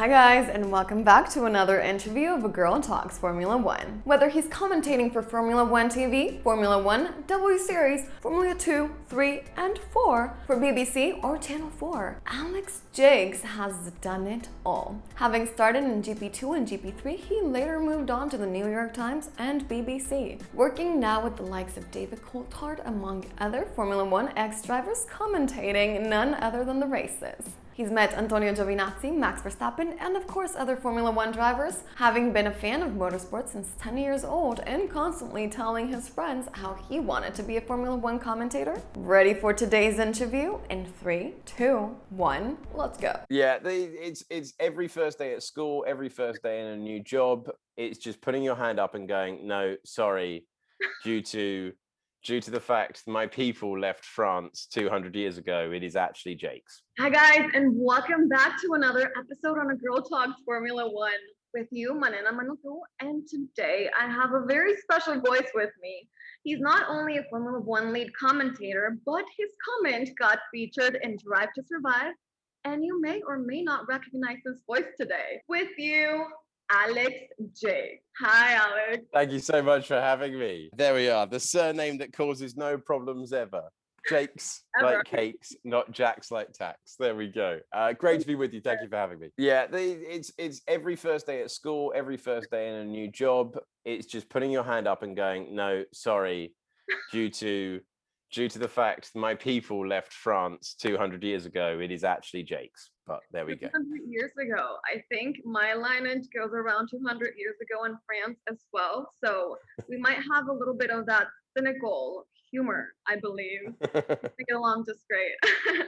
Hi guys, and welcome back to another interview of A Girl Talks Formula One. Whether he's commentating for Formula One TV, Formula One, W Series, Formula 2, 3, and 4, for BBC or Channel 4, Alex Jacques has done it all. Having started in GP2 and GP3, he later moved on to the New York Times and BBC, working now with the likes of David Coulthard among other Formula One ex-drivers, commentating none other than the races. He's met Antonio Giovinazzi, Max Verstappen, and of course other Formula One drivers, having been a fan of motorsports since 10 years old and constantly telling his friends how he wanted to be a Formula One commentator. Ready for today's interview? In 3, 2, 1, let's go. Yeah, it's every first day at school, every first day in a new job. It's just putting your hand up and going, no, sorry, due to the fact my people left France 200 years ago, it is actually Jacques. Hi guys, and welcome back to another episode on A Girl Talks Formula One with you, Manena, and today I have a very special voice with me. He's not only a Formula One lead commentator, but his comment got featured in Drive to Survive, and you may or may not recognize his voice today. With you, Alex Jacques. Hi, Alex. Thank you so much for having me. There we are, the surname that causes no problems ever. Jacques like cakes, not Jacks like tax. There we go. Great to be with you. Thank you for having me. Yeah, it's every first day at school, every first day in a new job. It's just putting your hand up and going, no, sorry, due to the fact my people left France 200 years ago, it is actually Jacques. But there we go. 200 years ago. I think my lineage goes around 200 years ago in France as well. So we might have a little bit of that cynical humor, I believe. We get along just great.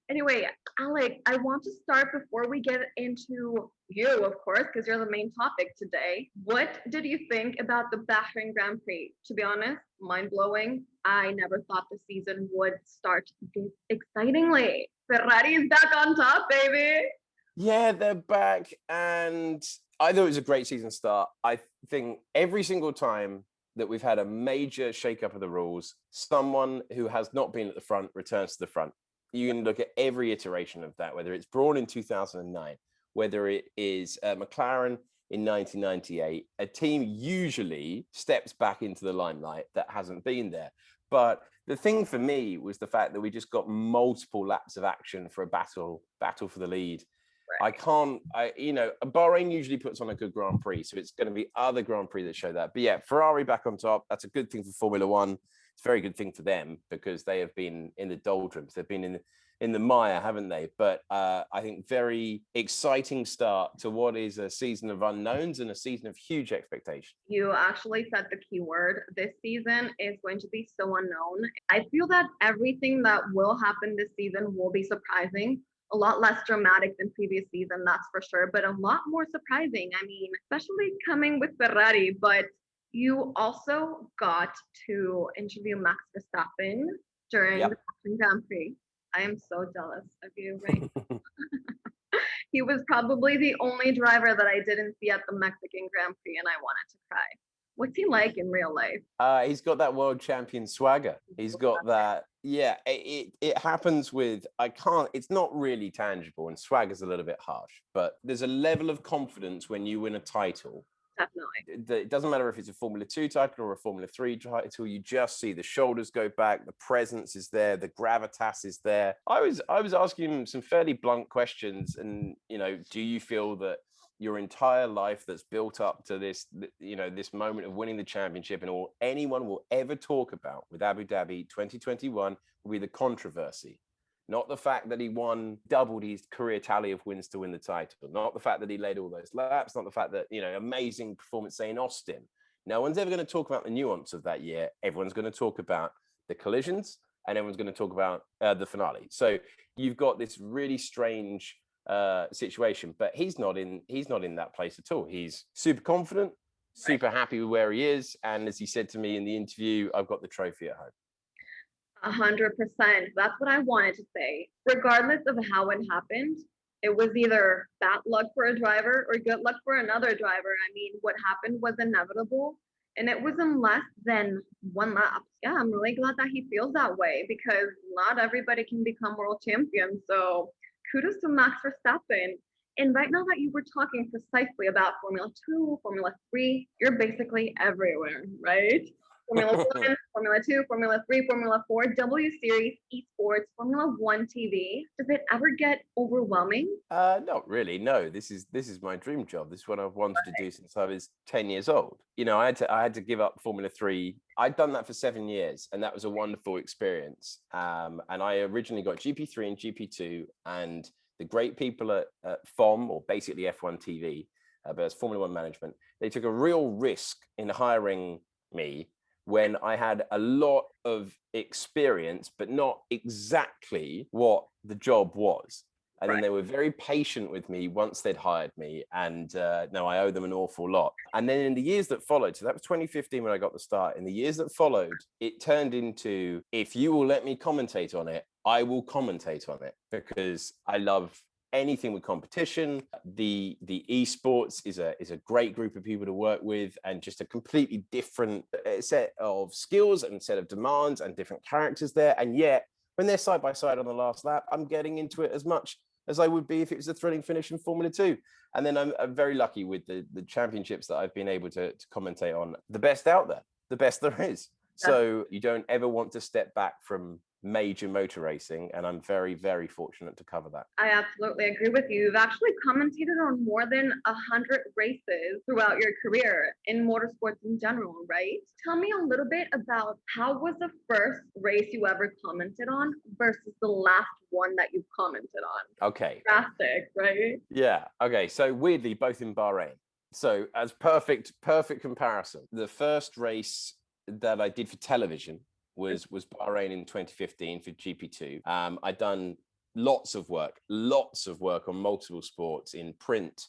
Anyway, Alex, I want to start before we get into you, of course, because you're the main topic today. What did you think about the Bahrain Grand Prix? To be honest, mind-blowing. I never thought the season would start this excitingly. Ferrari is back on top, baby. Yeah, they're back, and I thought it was a great season start. I think every single time that we've had a major shake-up of the rules, someone who has not been at the front returns to the front. You can look at every iteration of that, whether it's Brawn in 2009, whether it is McLaren in 1998. A team usually steps back into the limelight that hasn't been there. But the thing for me was the fact that we just got multiple laps of action for a battle for the lead. Right. Bahrain usually puts on a good Grand Prix, so it's going to be other Grand Prix that show that. But yeah, Ferrari back on top. That's a good thing for Formula One. It's a very good thing for them because they have been in the doldrums. They've been in the mire, haven't they? But I think very exciting start to what is a season of unknowns and a season of huge expectation. You actually said the key word. This season is going to be so unknown. I feel that everything that will happen this season will be surprising. A lot less dramatic than previous season, that's for sure, but a lot more surprising. I mean, especially coming with Ferrari, but you also got to interview Max Verstappen during the Grand Prix. I am so jealous of you, right? He was probably the only driver that I didn't see at the Mexican Grand Prix, and I wanted to cry. What's he like in real life? He's got that world champion swagger. He's got that. Yeah, it happens with, it's not really tangible, and swagger's a little bit harsh, but there's a level of confidence when you win a title. Definitely. It doesn't matter if it's a Formula 2 title or a Formula 3 title, you just see the shoulders go back, the presence is there, the gravitas is there. I was asking him some fairly blunt questions, and, do you feel that your entire life that's built up to this, this moment of winning the championship, and all anyone will ever talk about with Abu Dhabi 2021 will be the controversy, not the fact that he doubled his career tally of wins to win the title, not the fact that he led all those laps, not the fact that, amazing performance, say, in Austin. No one's ever going to talk about the nuance of that year. Everyone's going to talk about the collisions, and everyone's going to talk about the finale. So you've got this really strange situation, but he's not in that place at all. He's super confident, super happy with where he is, and as he said to me in the interview, I've got the trophy at home. 100%. That's what I wanted to say. Regardless of how it happened, it was either bad luck for a driver or good luck for another driver. I mean, what happened was inevitable, and it was in less than one lap. Yeah, I'm really glad that he feels that way because not everybody can become world champion. So kudos to Max Verstappen. And right now that you were talking precisely about Formula 2, Formula 3, you're basically everywhere, right? Formula 1, Formula 2, Formula 3, Formula 4, W Series, ESports, Formula 1 TV. Does it ever get overwhelming? Not really. No, this is my dream job. This is what I've wanted to do since I was 10 years old. You know, I had to give up Formula 3. I'd done that for 7 years, and that was a wonderful experience. And I originally got GP3 and GP2, and the great people at FOM, or basically F1 TV, but it's Formula 1 management, they took a real risk in hiring me when I had a lot of experience, but not exactly what the job was. And then they were very patient with me once they'd hired me. And no, I owe them an awful lot. And then in the years that followed, so that was 2015 when I got the start. In the years that followed, it turned into, if you will let me commentate on it, I will commentate on it, because I love anything with competition. The esports is a great group of people to work with, and just a completely different set of skills and set of demands and different characters there. And yet, when they're side by side on the last lap, I'm getting into it as much as I would be if it was a thrilling finish in Formula 2. And then I'm very lucky with the championships that I've been able to commentate on. The best out there, the best there is. So you don't ever want to step back from major motor racing, and I'm very, very fortunate to cover that. I absolutely agree with you. You've actually commentated on more than 100 races throughout your career in motorsports in general, right? Tell me a little bit about how was the first race you ever commented on versus the last one that you've commented on? Okay. Drastic, right? Yeah. Okay. So weirdly, both in Bahrain. So as perfect comparison, the first race that I did for television was Bahrain in 2015 for GP2. I'd done lots of work on multiple sports, in print,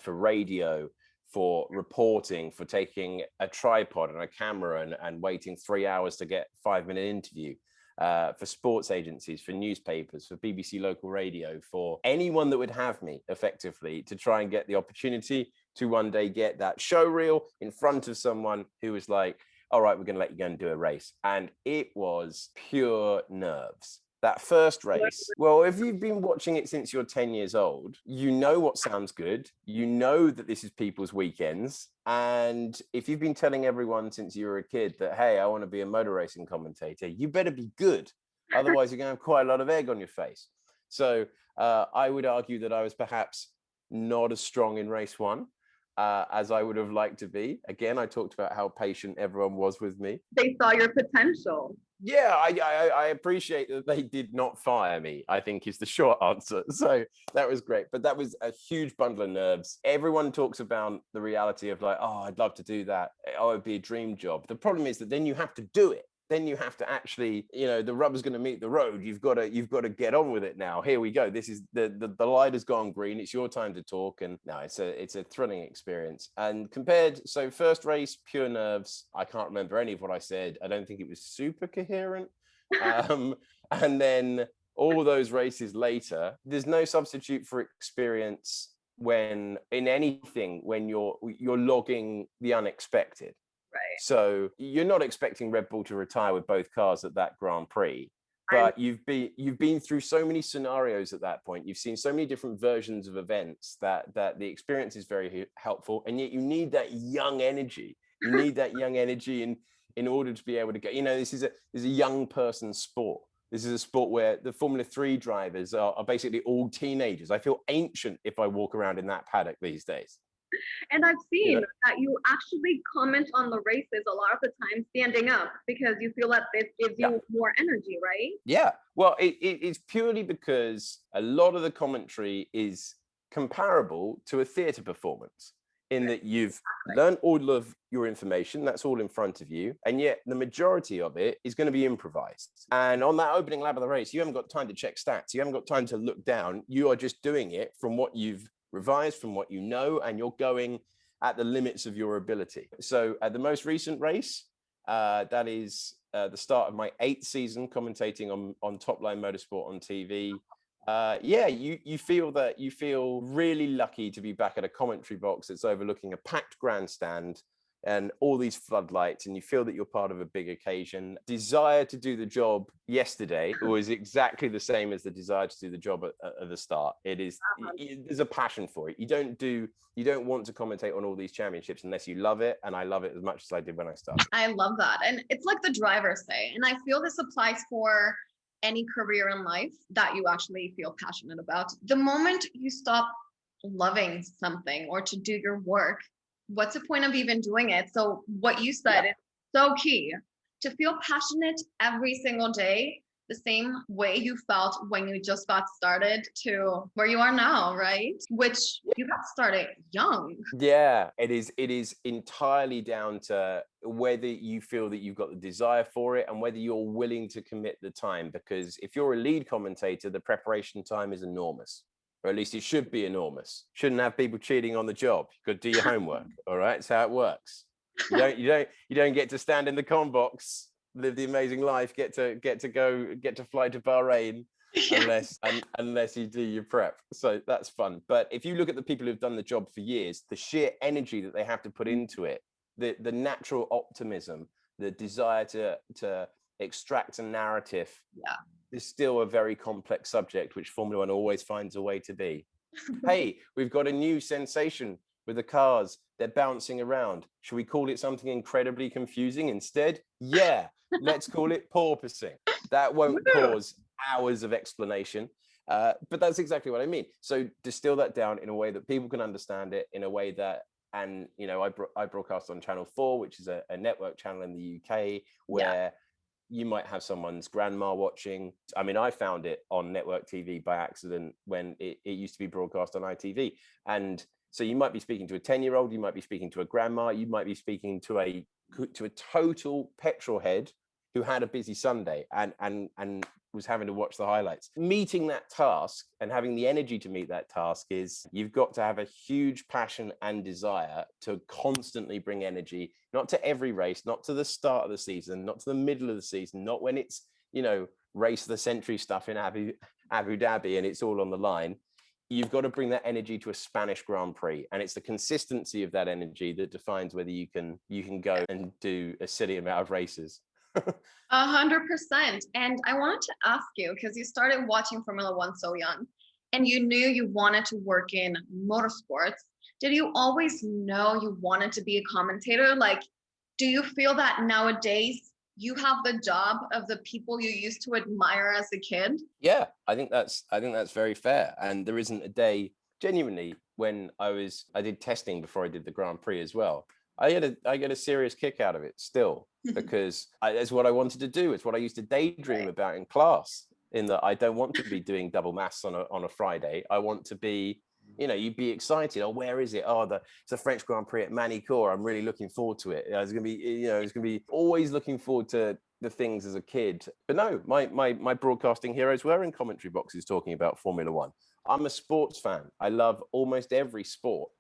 for radio, for reporting, for taking a tripod and a camera and waiting 3 hours to get a 5-minute interview, for sports agencies, for newspapers, for BBC local radio, for anyone that would have me effectively, to try and get the opportunity to one day get that show reel in front of someone who was like, all right, we're going to let you go and do a race. And it was pure nerves. That first race, well, if you've been watching it since you're 10 years old, you know what sounds good. You know that this is people's weekends. And if you've been telling everyone since you were a kid that, hey, I want to be a motor racing commentator, you better be good. Otherwise, you're going to have quite a lot of egg on your face. So I would argue that I was perhaps not as strong in race one as I would have liked to be. Again, I talked about how patient everyone was with me. They saw your potential. Yeah, I appreciate that they did not fire me, I think is the short answer. So that was great. But that was a huge bundle of nerves. Everyone talks about the reality of like, oh, I'd love to do that. Oh, it'd be a dream job. The problem is that then you have to do it. Then you have to actually, you know, the rubber's going to meet the road. You've got to get on with it now. Here we go. This is the light has gone green. It's your time to talk. And no, it's a thrilling experience. And so first race, pure nerves. I can't remember any of what I said. I don't think it was super coherent. And then all those races later, there's no substitute for experience when you're logging the unexpected. Right. So you're not expecting Red Bull to retire with both cars at that Grand Prix, but you've been through so many scenarios at that point. You've seen so many different versions of events that the experience is very helpful. And yet you need that young energy. You need that young energy in order to be able to get. You know, this is a young person's sport. This is a sport where the Formula 3 drivers are basically all teenagers. I feel ancient if I walk around in that paddock these days. And I've seen that you actually comment on the races a lot of the time standing up because you feel that this gives you more energy, right? Yeah. Well, it's purely because a lot of the commentary is comparable to a theatre performance in that you've learned all of your information, that's all in front of you, and yet the majority of it is going to be improvised. And on that opening lap of the race, you haven't got time to check stats. You haven't got time to look down. You are just doing it from what you've revised, from what you know, and you're going at the limits of your ability. So at the most recent race, that is the start of my 8th season commentating on Top Line Motorsport on TV. You feel really lucky to be back at a commentary box that's overlooking a packed grandstand and all these floodlights, and you feel that you're part of a big occasion. Desire to do the job yesterday was exactly the same as the desire to do the job at the start. It is, there's a passion for it. You don't want to commentate on all these championships unless you love it, and I love it as much as I did when I started. I love that. And it's like the drivers say, and I feel this applies for any career in life that you actually feel passionate about. The moment you stop loving something or to do your work, what's the point of even doing it? So what you said is so key, to feel passionate every single day, the same way you felt when you just got started to where you are now, right? Which you got started young. Yeah, it is entirely down to whether you feel that you've got the desire for it and whether you're willing to commit the time. Because if you're a lead commentator, the preparation time is enormous, or at least it should be enormous. Shouldn't have people cheating on the job. You've got to do your homework. All right, that's how it works. You don't get to stand in the comm box, live the amazing life, get to fly to Bahrain unless you do your prep. So that's fun. But if you look at the people who've done the job for years, the sheer energy that they have to put into it, the natural optimism, the desire to extract a narrative, is still a very complex subject, which Formula One always finds a way to be. Hey, we've got a new sensation with the cars. They're bouncing around. Should we call it something incredibly confusing instead? Yeah, let's call it porpoising. That won't cause hours of explanation, but that's exactly what I mean. So distill that down in a way that people can understand it, in a way that, and you know, I broadcast on Channel 4, which is a network channel in the UK, where you might have someone's grandma watching. I mean, I found it on network TV by accident when it used to be broadcast on ITV. And so you might be speaking to a 10-year-old, you might be speaking to a grandma, you might be speaking to a total petrol head who had a busy Sunday and was having to watch the highlights. Meeting that task and having the energy to meet that task is, you've got to have a huge passion and desire to constantly bring energy, not to every race, not to the start of the season, not to the middle of the season, not when it's, you know, race of the century stuff in Abu Dhabi and it's all on the line. You've got to bring that energy to a Spanish Grand Prix, and it's the consistency of that energy that defines whether you can go and do a silly amount of races. 100%. And I wanted to ask you, because you started watching Formula One so young and you knew you wanted to work in motorsports. Did you always know you wanted to be a commentator? Like, do you feel that nowadays you have the job of the people you used to admire as a kid? Yeah, I think that's very fair. And there isn't a day, genuinely, when I did testing before I did the Grand Prix as well. I get a serious kick out of it still, because it's what I wanted to do. It's what I used to daydream about in class, in that I don't want to be doing double maths on a Friday. I want to be, you know, you'd be excited. Oh, where is it? Oh, it's a French Grand Prix at Manicourt. I'm really looking forward to it. It's going to be always looking forward to the things as a kid. But no, my broadcasting heroes were in commentary boxes talking about Formula One. I'm a sports fan. I love almost every sport.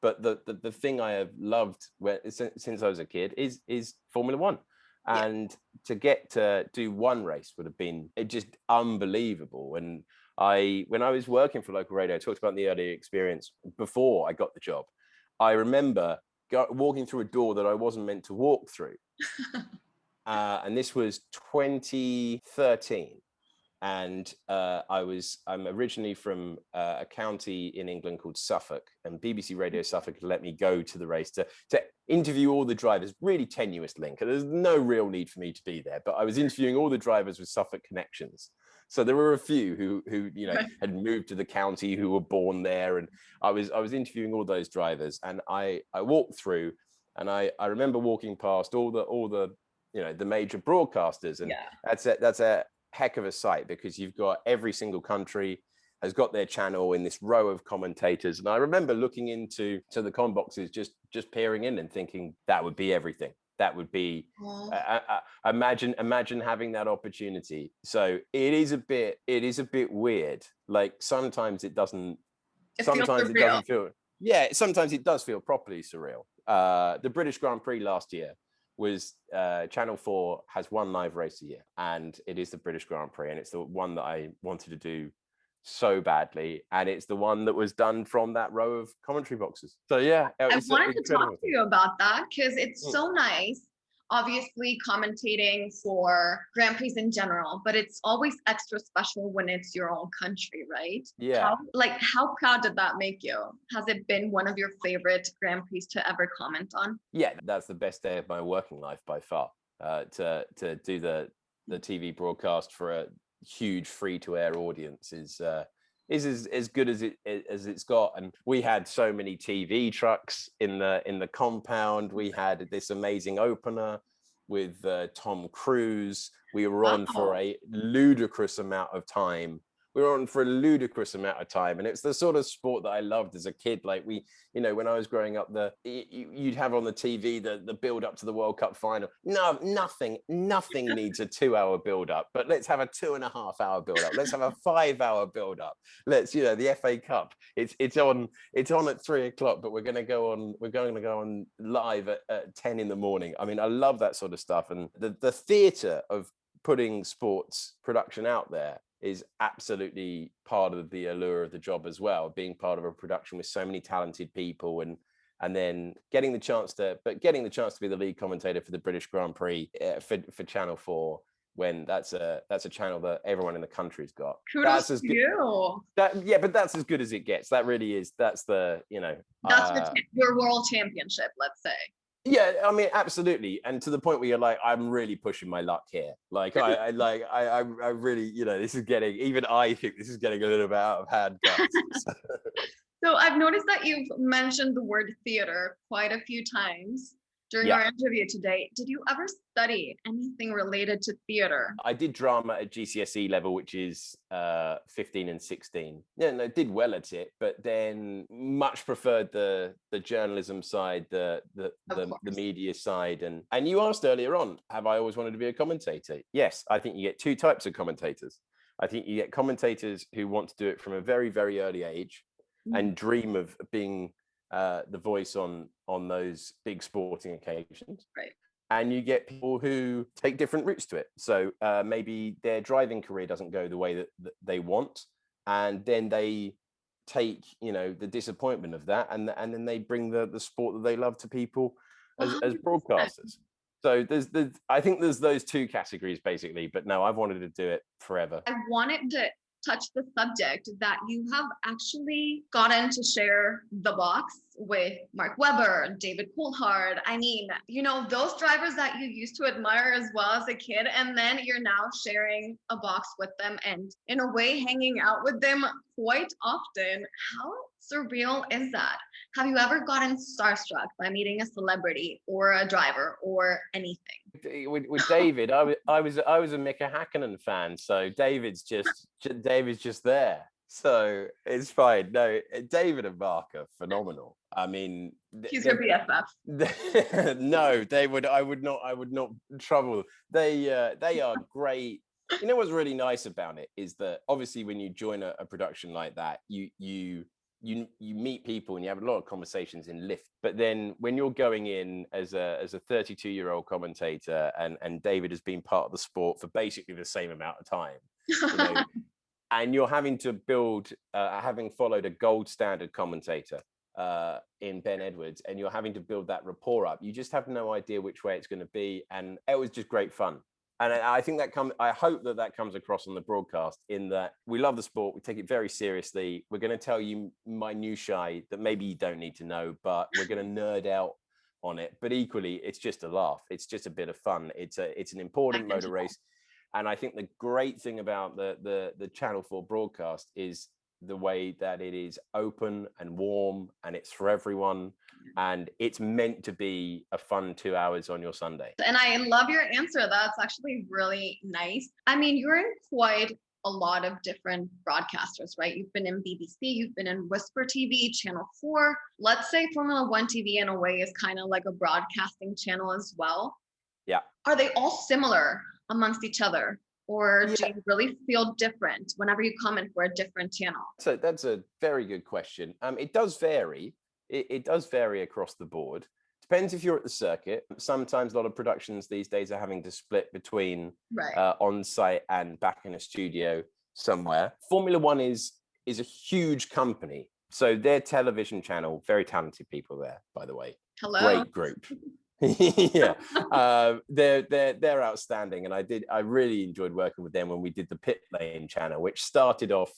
But the thing I have loved since I was a kid is Formula One. And to get to do one race would have been just unbelievable. And when I was working for local radio, I talked about the early experience before I got the job. I remember walking through a door that I wasn't meant to walk through. And this was 2013. And I'm originally from a county in England called Suffolk, and BBC Radio Suffolk let me go to the race to interview all the drivers. Really tenuous link. There's no real need for me to be there, but I was interviewing all the drivers with Suffolk connections. So there were a few who you know had moved to the county, who were born there, and I was interviewing all those drivers. And I walked through, and I remember walking past all the you know the major broadcasters, and that's a heck of a sight, because you've got every single country has got their channel in this row of commentators. And I remember looking into the comm boxes, just peering in and thinking that would be everything. That would be imagine having that opportunity. So it is a bit weird. Like sometimes it doesn't feel sometimes it does feel properly surreal. The British Grand Prix last year was Channel 4 has one live race a year, and it is the British Grand Prix, and it's the one that I wanted to do so badly, and it's the one that was done from that row of commentary boxes. So yeah, I it's wanted to talk incredible. to you about that because it's so nice. Obviously, commentating for Grand Prix in general, but it's always extra special when it's your own country, right? Yeah. How proud did that make you? Has it been one of your favorite Grand Prix to ever comment on? Yeah, that's the best day of my working life by far. To do the TV broadcast for a huge free to air audience is as good as it's got. And we had so many TV trucks in the compound. We had this amazing opener with Tom Cruise. We were on for a ludicrous amount of time. And it's the sort of sport that I loved as a kid. Like when I was growing up, you'd have on the TV the build up to the World Cup final. No, nothing needs a 2-hour build up, but let's have a 2.5-hour build up. Let's have a 5-hour build up. Let's, the FA Cup. It's on at 3:00, but we're going to go on live at 10 in the morning. I mean, I love that sort of stuff. And the theatre of putting sports production out there is absolutely part of the allure of the job as well, being part of a production with so many talented people, and then getting the chance to be the lead commentator for the British Grand Prix for Channel 4, when that's a channel that everyone in the country's got. Kudos to you. But that's as good as it gets. That really is. That's the that's your world championship, let's say. Yeah, I mean, absolutely, and to the point where you're like, I'm really pushing my luck here. Like, I really, this is getting. Even I think this is getting a little bit out of hand, guys. So I've noticed that you've mentioned the word theater quite a few times during our interview today. Did you ever study anything related to theater? I did drama at GCSE level, which is 15 and 16. Yeah, no, did well at it, but then much preferred the journalism side, the media side. And you asked earlier on, have I always wanted to be a commentator? Yes, I think you get two types of commentators. I think you get commentators who want to do it from a very, very early age and dream of being the voice on those big sporting occasions. Right. And you get people who take different routes to it. So maybe their driving career doesn't go the way that they want, and then they take the disappointment of that, and then they bring the sport that they love to people as broadcasters. So I think there's those two categories basically. But no, I've wanted to do it forever. I wanted to touch the subject that you have actually gotten to share the box with Mark Webber, David Coulthard. I mean, those drivers that you used to admire as well as a kid, and then you're now sharing a box with them and in a way hanging out with them quite often. How surreal is that? Have you ever gotten starstruck by meeting a celebrity or a driver or anything? With David, I was a Mika Hakkinen fan, so David's just there, so it's fine. No, David and Mark are phenomenal. I mean, he's your BFF. No, I would not trouble. They are great. What's really nice about it is that obviously when you join a production like that, you meet people and you have a lot of conversations in lift. But then when you're going in as a 32-year-old commentator, and David has been part of the sport for basically the same amount of time, and you're having to build, having followed a gold standard commentator in Ben Edwards, and you're having to build that rapport up, you just have no idea which way it's going to be, and it was just great fun. And I think I hope that comes across on the broadcast, in that we love the sport, we take it very seriously. We're going to tell you minutiae that maybe you don't need to know, but we're going to nerd out on it. But equally, it's just a laugh. It's just a bit of fun. It's an important motor race. And I think the great thing about the Channel 4 broadcast is the way that it is open and warm, and it's for everyone, and it's meant to be a fun 2 hours on your Sunday. And I love your answer. That's actually really nice. I mean, you're in quite a lot of different broadcasters, right? You've been in BBC, you've been in Whisper TV, Channel 4. Let's say Formula One TV in a way is kind of like a broadcasting channel as well. Yeah. Are they all similar amongst each other? Or do you really feel different whenever you comment for a different channel? So that's a very good question. It does vary. It does vary across the board. Depends if you're at the circuit. Sometimes a lot of productions these days are having to split between on-site and back in a studio. somewhere. Formula One is a huge company. So their television channel, very talented people there, by the way. Hello. Great group. Yeah, they're outstanding, and I really enjoyed working with them when we did the Pit Lane channel, which started off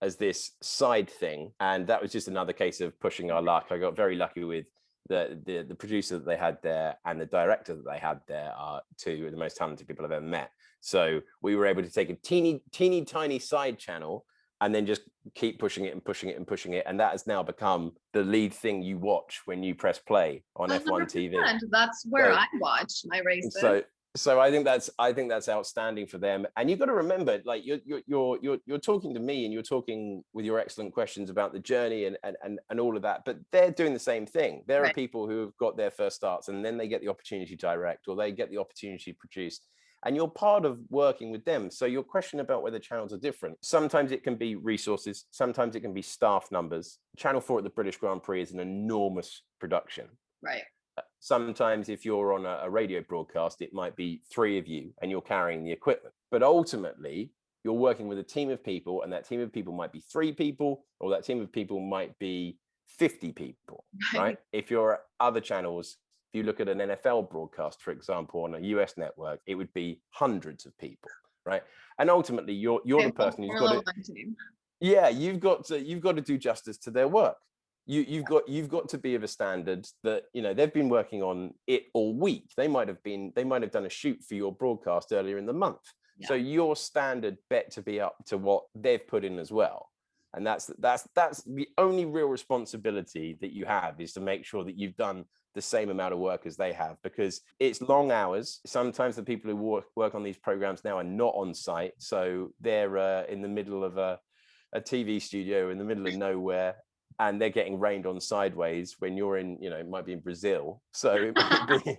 as this side thing, and that was just another case of pushing our luck. I got very lucky with the producer that they had there and the director that they had there are two of the most talented people I've ever met. So we were able to take a teeny tiny side channel and then just keep pushing it and pushing it and pushing it. And that has now become the lead thing you watch when you press play on 100%. F1 TV. That's where I watch my races. So I think that's outstanding for them. And you've got to remember, like you're talking to me and you're talking with your excellent questions about the journey and all of that, but they're doing the same thing. There are people who have got their first starts and then they get the opportunity to direct or they get the opportunity to produce. And you're part of working with them. So your question about whether channels are different, sometimes it can be resources, sometimes it can be staff numbers. Channel 4 at the British Grand Prix is an enormous production. Right. Sometimes if you're on a radio broadcast, it might be 3 of you and you're carrying the equipment. But ultimately, you're working with a team of people, and that team of people might be 3 people, or that team of people might be 50 people, right? If you're at other channels, if you look at an NFL broadcast, for example, on a US network, it would be hundreds of people, right? And ultimately, you're the person who's got to, you've got to do justice to their work. You've got to be of a standard that, you know, they've been working on it all week. They might have done a shoot for your broadcast earlier in the month. Yeah. So your standard bet to be up to what they've put in as well. And that's the only real responsibility that you have, is to make sure that you've done the same amount of work as they have, because it's long hours. Sometimes the people who work on these programs now are not on site. So they're in the middle of a TV studio in the middle of nowhere, and they're getting rained on sideways when you're in, you know, it might be in Brazil. So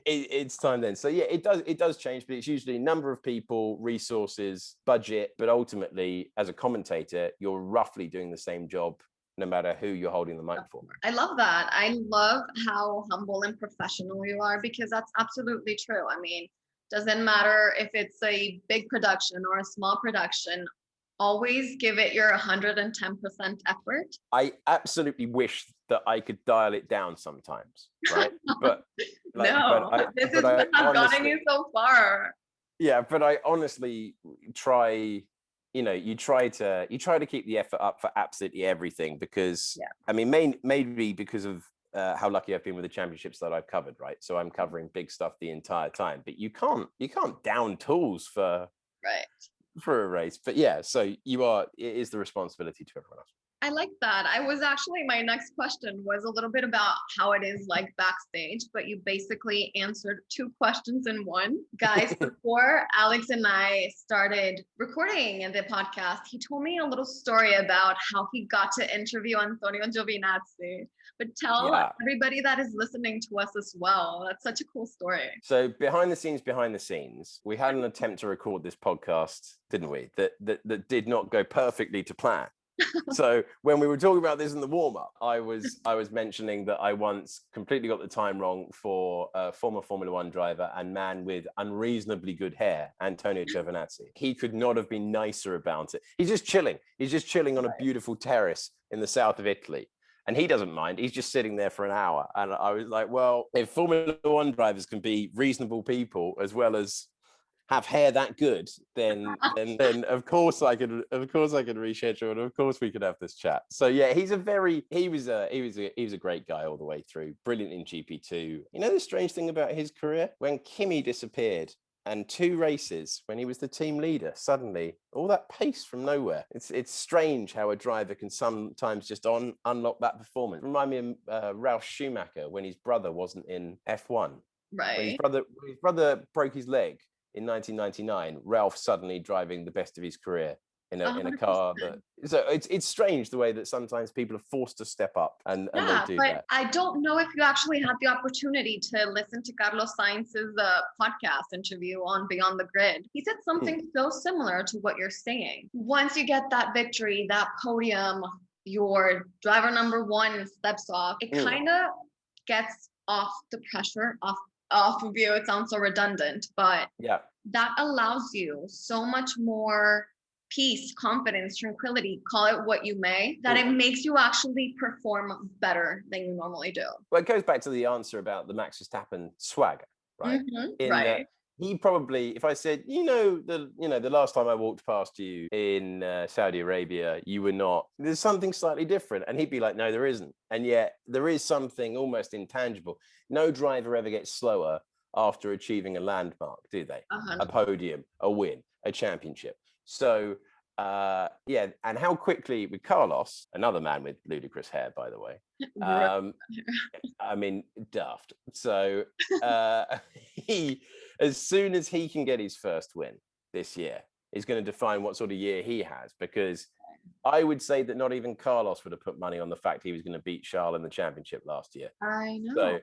it's time then. So yeah, it does change, but it's usually number of people, resources, budget, but ultimately as a commentator, you're roughly doing the same job no matter who you're holding the mic for. I love that. I love how humble and professional you are, because that's absolutely true. I mean, doesn't matter if it's a big production or a small production, always give it your 110% effort. I absolutely wish that I could dial it down sometimes, right? But this is what has gotten you so far. Yeah, but I honestly try. You know, you try to keep the effort up for absolutely everything, because I mean, maybe because of how lucky I've been with the championships that I've covered, right? So I'm covering big stuff the entire time, but you can't down tools for a race. But yeah, so it is the responsibility to everyone else. I like that. My next question was a little bit about how it is like backstage, but you basically answered 2 questions in one. Guys, before Alex and I started recording the podcast, he told me a little story about how he got to interview Antonio Giovinazzi. But tell everybody that is listening to us as well. That's such a cool story. So behind the scenes, we had an attempt to record this podcast, didn't we? That did not go perfectly to plan. So when we were talking about this in the warm-up, I was mentioning that I once completely got the time wrong for a former Formula One driver and man with unreasonably good hair, Antonio Giovinazzi. He could not have been nicer about it. He's just chilling on a beautiful terrace in the south of Italy. And he doesn't mind. He's just sitting there for an hour. And I was like, well, if Formula One drivers can be reasonable people as well as have hair that good, then of course I could reschedule, and of course we could have this chat. So yeah, he was a great guy all the way through. Brilliant in GP2. You know the strange thing about his career? When Kimi disappeared, and 2 races when he was the team leader, suddenly all that pace from nowhere. It's strange how a driver can sometimes just unlock that performance. Remind me of Ralf Schumacher when his brother wasn't in F1. Right. When his brother broke his leg in 1999, Ralph suddenly driving the best of his career in a car. So it's strange the way that sometimes people are forced to step up and they do that. I don't know if you actually had the opportunity to listen to Carlos Sainz's podcast interview on Beyond the Grid. He said something so similar to what you're saying. Once you get that victory, that podium, your driver number 1 steps off, it kind of gets off the pressure, off of you. It sounds so redundant, but that allows you so much more peace, confidence, tranquility, call it what you may, that it makes you actually perform better than you normally do. Well, it goes back to the answer about the Max Verstappen swagger, right? In that he probably, if I said, the last time I walked past you in Saudi Arabia, you were not, there's something slightly different. And he'd be like, no, there isn't. And yet there is something almost intangible. No driver ever gets slower after achieving a landmark, do they? A podium, a win, a championship. So, and how quickly with Carlos, another man with ludicrous hair, by the way, I mean, daft. So he, as soon as he can get his first win this year, is going to define what sort of year he has, because I would say that not even Carlos would have put money on the fact he was going to beat Charles in the championship last year. I know. So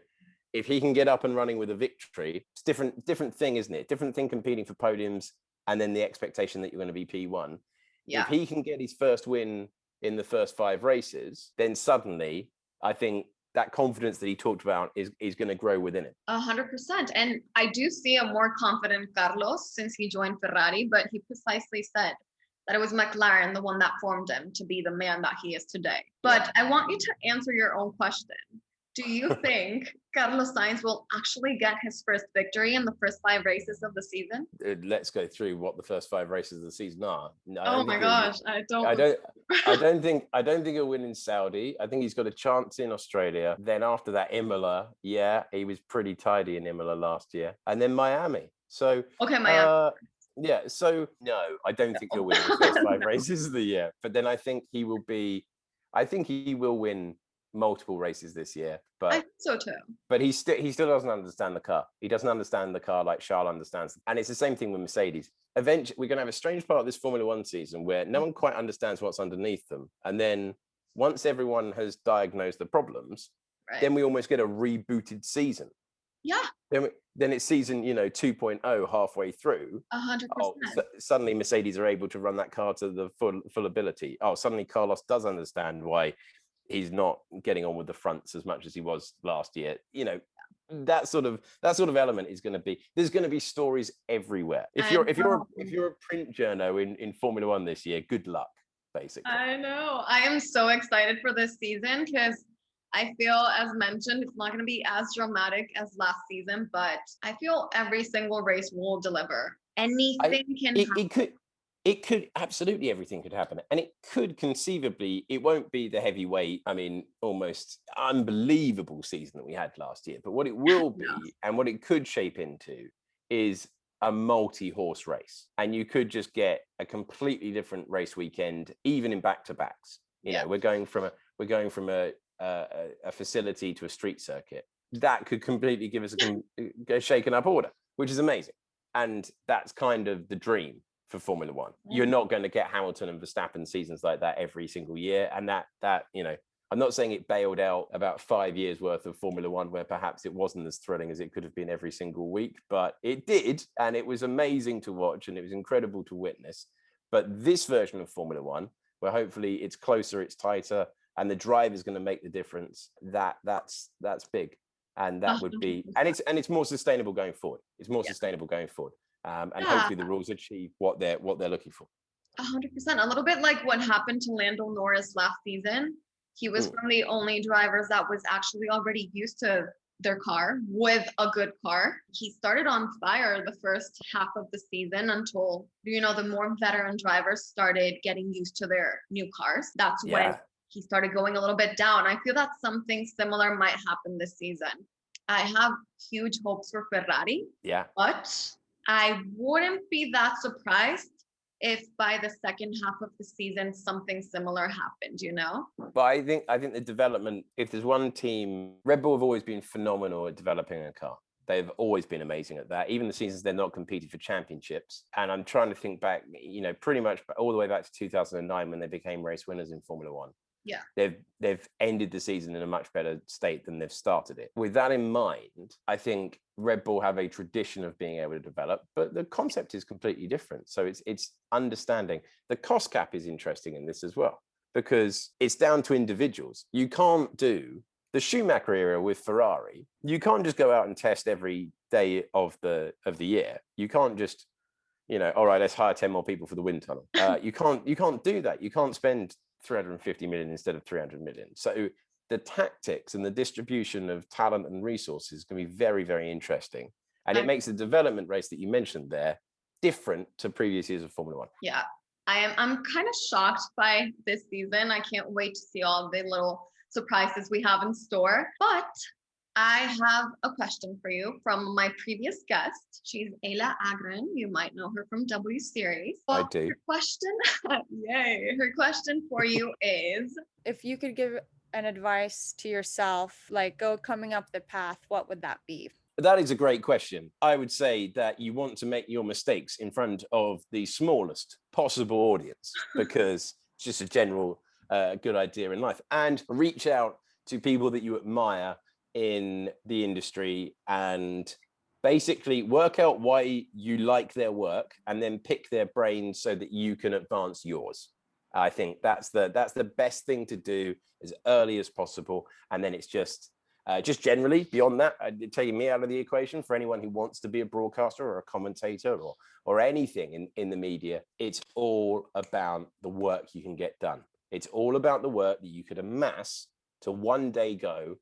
if he can get up and running with a victory, it's different thing, isn't it? Different thing competing for podiums and then the expectation that you're going to be P1. Yeah. If he can get his first win in the first 5 races, then suddenly I think that confidence that he talked about is going to grow within him. 100%. And I do see a more confident Carlos since he joined Ferrari, but he precisely said that it was McLaren, the one that formed him to be the man that he is today. But I want you to answer your own question. Do you think Carlos Sainz will actually get his first victory in the first 5 races of the season? Let's go through what the first 5 races of the season are. Oh my gosh, I don't think he'll win in Saudi. I think he's got a chance in Australia. Then after that, Imola. Yeah, he was pretty tidy in Imola last year. And then Miami. So Miami. So no, I don't think he'll win the first 5 races of the year. But then I think he will win multiple races this year, but I think so too. But he still doesn't understand the car. He doesn't understand the car like Charles understands. And it's the same thing with Mercedes. Eventually, we're going to have a strange part of this Formula One season where no one quite understands what's underneath them. And then once everyone has diagnosed the problems, then we almost get a rebooted season. Yeah. Then it's season 2.0 halfway through. 100%. Suddenly Mercedes are able to run that car to the full ability. Suddenly Carlos does understand why he's not getting on with the fronts as much as he was last year. That sort of element is going to be, there's going to be stories everywhere. If you're a print journo in Formula One this year, good luck, basically. I know. I am so excited for this season because I feel, as mentioned, it's not going to be as dramatic as last season, but I feel every single race will deliver. Anything can happen. It could absolutely, everything could happen. And it could conceivably, it won't be the heavyweight, almost unbelievable season that we had last year. But what it will be and what it could shape into is a multi-horse race. And you could just get a completely different race weekend, even in back-to-backs. We're going from a facility to a street circuit. That could completely give us a shaken up order, which is amazing. And that's kind of the dream for Formula One. You're not going to get Hamilton and Verstappen seasons like that every single year. And that I'm not saying it bailed out about 5 years worth of Formula One where perhaps it wasn't as thrilling as it could have been every single week, but it did. And it was amazing to watch and it was incredible to witness. But this version of Formula One, where hopefully it's closer, it's tighter, and the drive is going to make the difference, that's big. And that would be, and it's more sustainable going forward. It's more sustainable going forward. And hopefully the rules achieve what they're looking for. 100%. A little bit like what happened to Lando Norris last season. He was from the only drivers that was actually already used to their car with a good car. He started on fire the first half of the season until, the more veteran drivers started getting used to their new cars. That's when he started going a little bit down. I feel that something similar might happen this season. I have huge hopes for Ferrari. Yeah. But I wouldn't be that surprised if by the second half of the season something similar happened, But I think the development, if there's one team, Red Bull have always been phenomenal at developing a car. They've always been amazing at that, even the seasons they're not competed for championships. And I'm trying to think back, pretty much all the way back to 2009 when they became race winners in Formula One. Yeah. They've ended the season in a much better state than they've started it. With that in mind, I think Red Bull have a tradition of being able to develop, but the concept is completely different. So it's understanding. The cost cap is interesting in this as well, because it's down to individuals. You can't do the Schumacher era with Ferrari. You can't just go out and test every day of the year. You can't just all right, let's hire 10 more people for the wind tunnel. You can't do that. You can't spend 350 million instead of 300 million. So the tactics and the distribution of talent and resources can be very, very interesting. And it makes the development race that you mentioned there different to previous years of Formula One. Yeah, I'm kind of shocked by this season. I can't wait to see all the little surprises we have in store. But I have a question for you from my previous guest. She's Ayla Agren. You might know her from W Series. I do. Her question, yay! Her question for you is: if you could give an advice to yourself, like coming up the path, what would that be? That is a great question. I would say that you want to make your mistakes in front of the smallest possible audience, because it's just a general good idea in life. And reach out to people that you admire in the industry and basically work out why you like their work and then pick their brains so that you can advance yours. I think that's the best thing to do as early as possible. And then it's just generally beyond that, taking me out of the equation, for anyone who wants to be a broadcaster or a commentator or anything in the media, it's all about the work you can get done. It's all about the work that you could amass to one day go.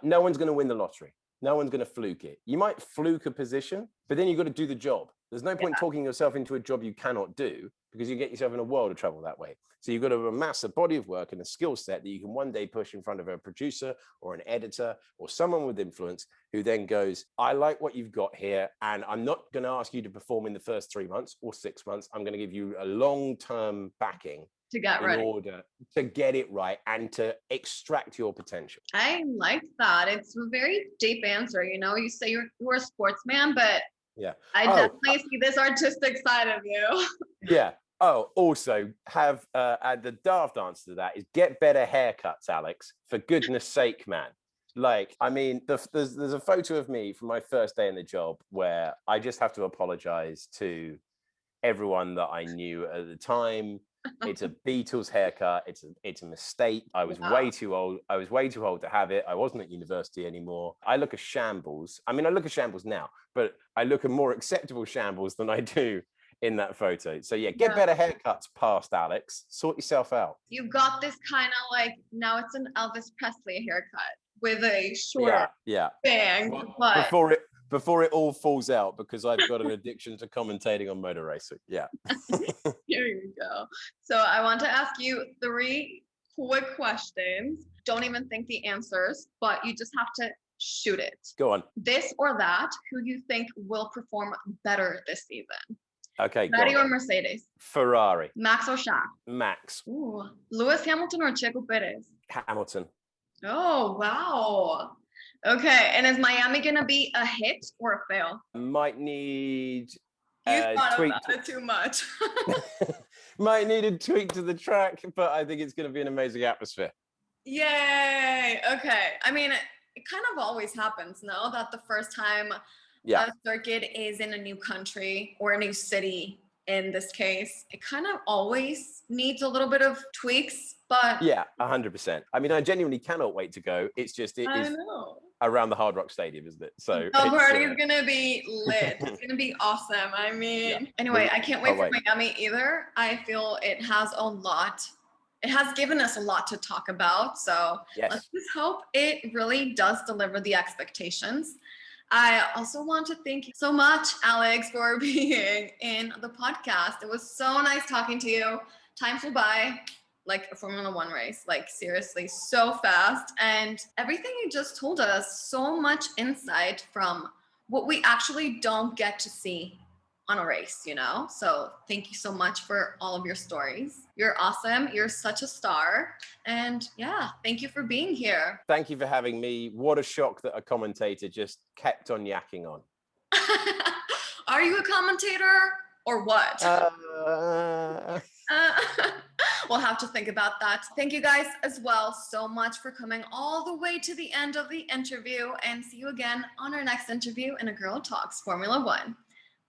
No one's going to win the lottery. No one's going to fluke it. You might fluke a position, but then you've got to do the job. There's no point talking yourself into a job you cannot do, because you get yourself in a world of trouble that way. So you've got to amass a body of work and a skill set that you can one day push in front of a producer or an editor or someone with influence, who then goes, I like what you've got here, and I'm not going to ask you to perform in the first 3 months or 6 months. I'm going to give you a long-term backing to get in order to get it right and to extract your potential. I like that. It's a very deep answer. You say you're a sportsman, but I definitely see this artistic side of you. Yeah. Oh, also have the daft answer to that is get better haircuts, Alex. For goodness sake, man. Like, I mean, there's a photo of me from my first day in the job where I just have to apologize to everyone that I knew at the time. It's a Beatles haircut. It's a mistake. I was way too old. I was way too old to have it. I wasn't at university anymore. I look a shambles. I mean, I look a shambles now, but I look a more acceptable shambles than I do in that photo. So get better haircuts, past Alex. Sort yourself out. You've got this kind of like, now it's an Elvis Presley haircut with a short bang. But before it all falls out, because I've got an addiction to commentating on motor racing. Yeah. Here you go. So I want to ask you 3 quick questions. Don't even think the answers, but you just have to shoot it. Go on. This or that, who you think will perform better this season? Okay. Ferrari or Mercedes? Ferrari. Max or Jacques? Max. Ooh. Lewis Hamilton or Checo Perez? Hamilton. Oh, wow. Okay, and is Miami gonna be a hit or a fail? Might need you thought about it too much. Might need a tweak to the track, but I think it's going to be an amazing atmosphere. Yay! Okay, I mean, it kind of always happens, no? That the first time a circuit is in a new country or a new city, in this case, it kind of always needs a little bit of tweaks, but 100%. I mean, I genuinely cannot wait to go. It's just around the Hard Rock Stadium, isn't it? So the party's gonna be lit. It's gonna be awesome. I mean, anyway, I can't wait for Miami either. I feel it has a lot. It has given us a lot to talk about. So let's just hope it really does deliver the expectations. I also want to thank you so much, Alex, for being in the podcast. It was so nice talking to you. Time flew by like a Formula One race, like seriously, so fast. And everything you just told us, so much insight from what we actually don't get to see on a race, So thank you so much for all of your stories. You're awesome. You're such a star. And thank you for being here. Thank you for having me. What a shock that a commentator just kept on yakking on. Are you a commentator or what? We'll have to think about that. Thank you guys as well so much for coming all the way to the end of the interview, and see you again on our next interview in A Girl Talks Formula One.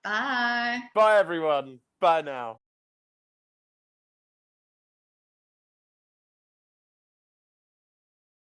Bye. Bye, everyone. Bye now.